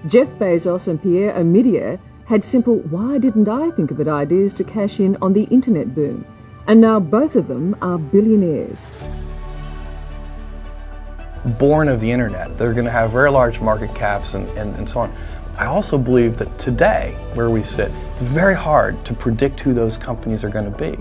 Jeff Bezos and Pierre Omidyar had simple "why didn't I think of it" ideas to cash in on the internet boom. And now both of them are billionaires. Born of the internet. They're going to have very large market caps and so on. I also believe that today, where we sit, it's very hard to predict who those companies are going to be.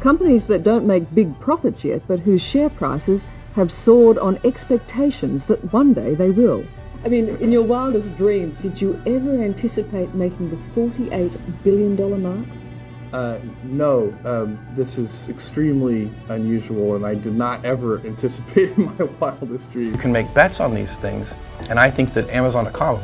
Companies that don't make big profits yet, but whose share prices have soared on expectations that one day they will. I mean, in your wildest dreams, did you ever anticipate making the $48 billion mark? No, this is extremely unusual, and I did not ever anticipate in my wildest dreams. You can make bets on these things, and I think that Amazon.com,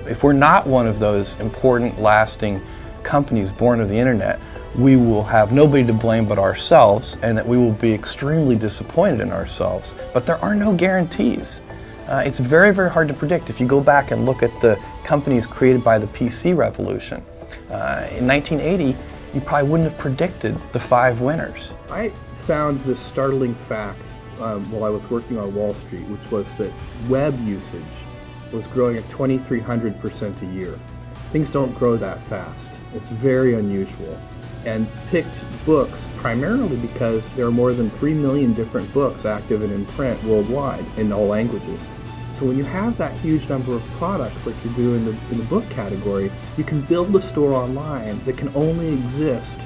if we're not one of those important, lasting companies born of the internet, we will have nobody to blame but ourselves, and that we will be extremely disappointed in ourselves. But there are no guarantees. It's very, very hard to predict. If you go back and look at the companies created by the PC revolution, in 1980, you probably wouldn't have predicted the 5 winners. I found this startling fact while I was working on Wall Street, which was that web usage was growing at 2,300% a year. Things don't grow that fast. It's very unusual. And picked books primarily because there are more than 3 million different books active and in print worldwide in all languages. So when you have that huge number of products like you do in the book category, you can build a store online that can only exist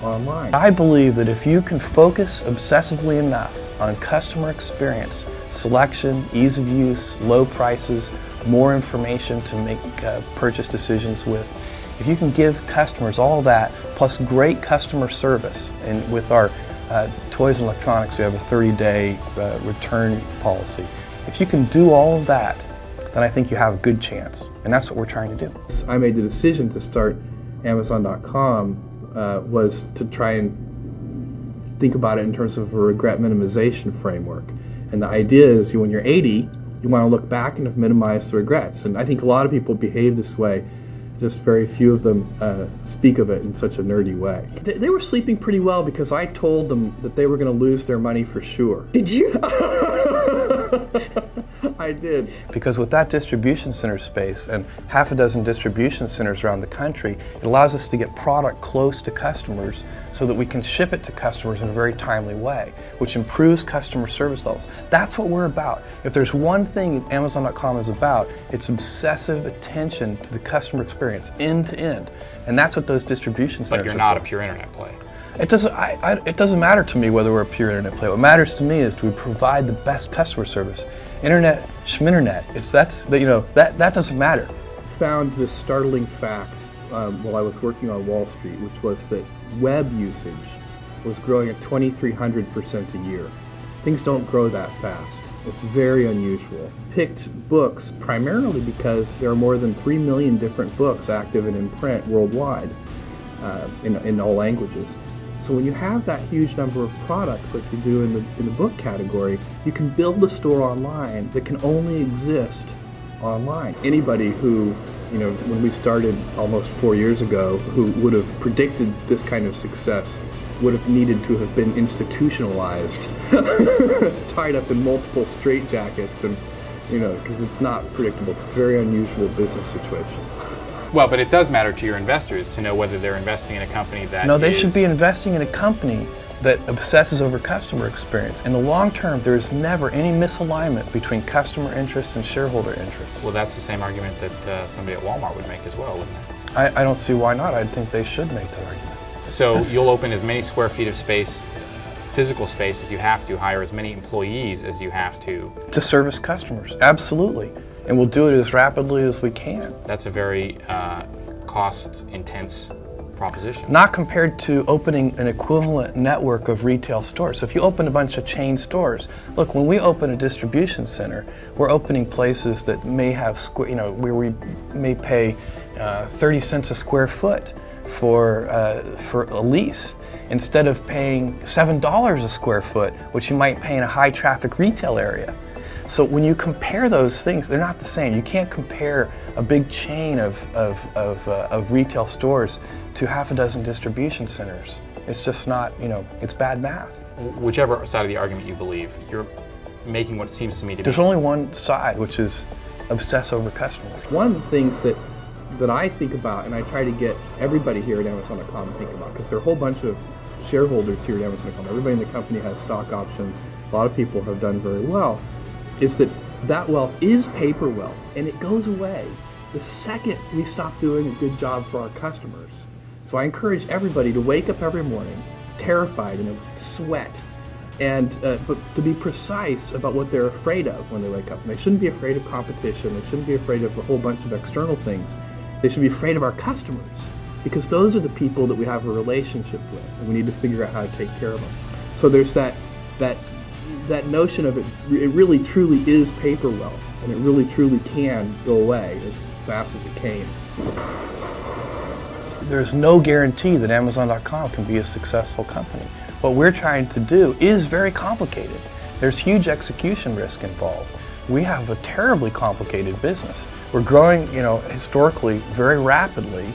online. I believe that if you can focus obsessively enough on customer experience, selection, ease of use, low prices, more information to make purchase decisions with, if you can give customers all that, plus great customer service, and with our toys and electronics, we have a 30-day return policy. If you can do all of that, then I think you have a good chance, and that's what we're trying to do. I made the decision to start Amazon.com was to try and think about it in terms of a regret minimization framework. And the idea is when you're 80, you want to look back and have minimized the regrets. And I think a lot of people behave this way. Just very few of them speak of it in such a nerdy way. They were sleeping pretty well because I told them that they were going to lose their money for sure. Did you? I did. Because with that distribution center space and half a dozen distribution centers around the country, it allows us to get product close to customers so that we can ship it to customers in a very timely way, which improves customer service levels. That's what we're about. If there's one thing Amazon.com is about, it's obsessive attention to the customer experience, end to end. And that's what those distribution centers are. But you're not a pure internet play. It doesn't matter to me whether we're a pure internet play. What matters to me is do we provide the best customer service. Internet, schminternet, that doesn't matter. Found this startling fact while I was working on Wall Street, which was that web usage was growing at 2,300% a year. Things don't grow that fast. It's very unusual. Picked books primarily because there are more than 3 million different books active and in print worldwide in all languages. So when you have that huge number of products like you do in the book category, you can build a store online that can only exist online. Anybody who, when we started almost 4 years ago, who would have predicted this kind of success would have needed to have been institutionalized, tied up in multiple straitjackets, and because it's not predictable. It's a very unusual business situation. Well, but it does matter to your investors to know whether they're investing in a company that No, they should be investing in a company that obsesses over customer experience. In the long term, there is never any misalignment between customer interests and shareholder interests. Well, that's the same argument that somebody at Walmart would make as well, wouldn't it? I don't see why not. I think they should make that argument. So you'll open as many square feet of space, physical space, as you have to, hire as many employees as you have to service customers, absolutely. And we'll do it as rapidly as we can. That's a very cost-intense proposition. Not compared to opening an equivalent network of retail stores. So if you open a bunch of chain stores, look, when we open a distribution center, we're opening places that may have, where we may pay 30 cents a square foot for a lease, instead of paying $7 a square foot, which you might pay in a high-traffic retail area. So when you compare those things, they're not the same. You can't compare a big chain of retail stores to half a dozen distribution centers. It's just not, it's bad math. Whichever side of the argument you believe, you're making what seems to me to There's be. only one side, which is obsess over customers. One of the things that I think about, and I try to get everybody here at Amazon.com to think about, because there are a whole bunch of shareholders here at Amazon.com. Everybody in the company has stock options. A lot of people have done very well. Is that wealth is paper wealth, and it goes away the second we stop doing a good job for our customers. So I encourage everybody to wake up every morning terrified and a sweat, and but to be precise about what they're afraid of when they wake up. And they shouldn't be afraid of competition. They shouldn't be afraid of a whole bunch of external things. They should be afraid of our customers, because those are the people that we have a relationship with, and we need to figure out how to take care of them. So there's that notion of it really truly is paper wealth, and it really truly can go away as fast as it came. There's no guarantee that Amazon.com can be a successful company. What we're trying to do is very complicated. There's huge execution risk involved. We have a terribly complicated business. We're growing, historically very rapidly.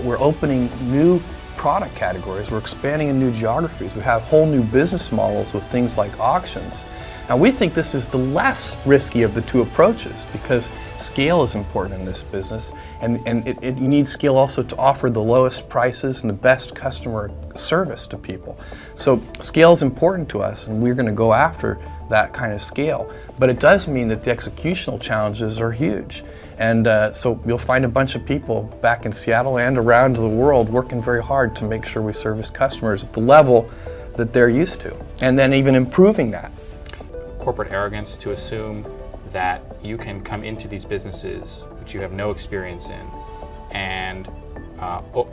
We're opening new product categories. We're expanding in new geographies. We have whole new business models with things like auctions. Now, we think this is the less risky of the two approaches, because scale is important in this business, and you need scale also to offer the lowest prices and the best customer service to people. So scale is important to us, and we're going to go after that kind of scale. But it does mean that the executional challenges are huge. And so you'll find a bunch of people back in Seattle and around the world working very hard to make sure we service customers at the level that they're used to, and then even improving that. Corporate arrogance to assume that you can come into these businesses which you have no experience in and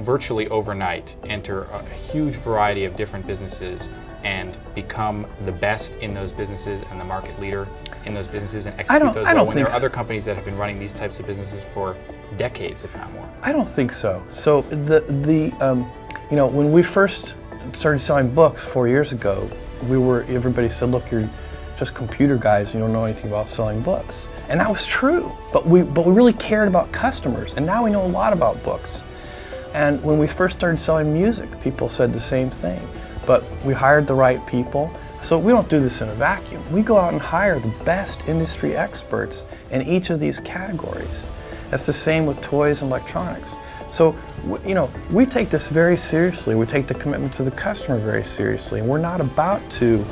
virtually overnight enter a huge variety of different businesses and become the best in those businesses and the market leader in those businesses and execute those well, when there are other companies that have been running these types of businesses for decades, if not more. I don't think so. So when we first started selling books 4 years ago, everybody said, look, you're just computer guys, you don't know anything about selling books. And that was true, but we really cared about customers, and now we know a lot about books. And when we first started selling music, people said the same thing, but we hired the right people. So we don't do this in a vacuum. We go out and hire the best industry experts in each of these categories. That's the same with toys and electronics. So, we take this very seriously. We take the commitment to the customer very seriously, and we're not about to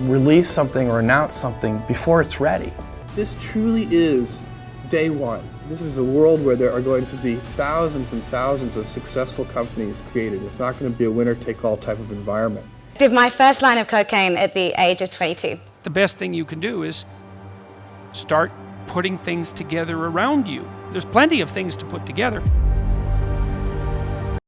release something or announce something before it's ready. This truly is day one. This is a world where there are going to be thousands and thousands of successful companies created. It's not going to be a winner-take-all type of environment. I did my first line of cocaine at the age of 22. The best thing you can do is start putting things together around you. There's plenty of things to put together.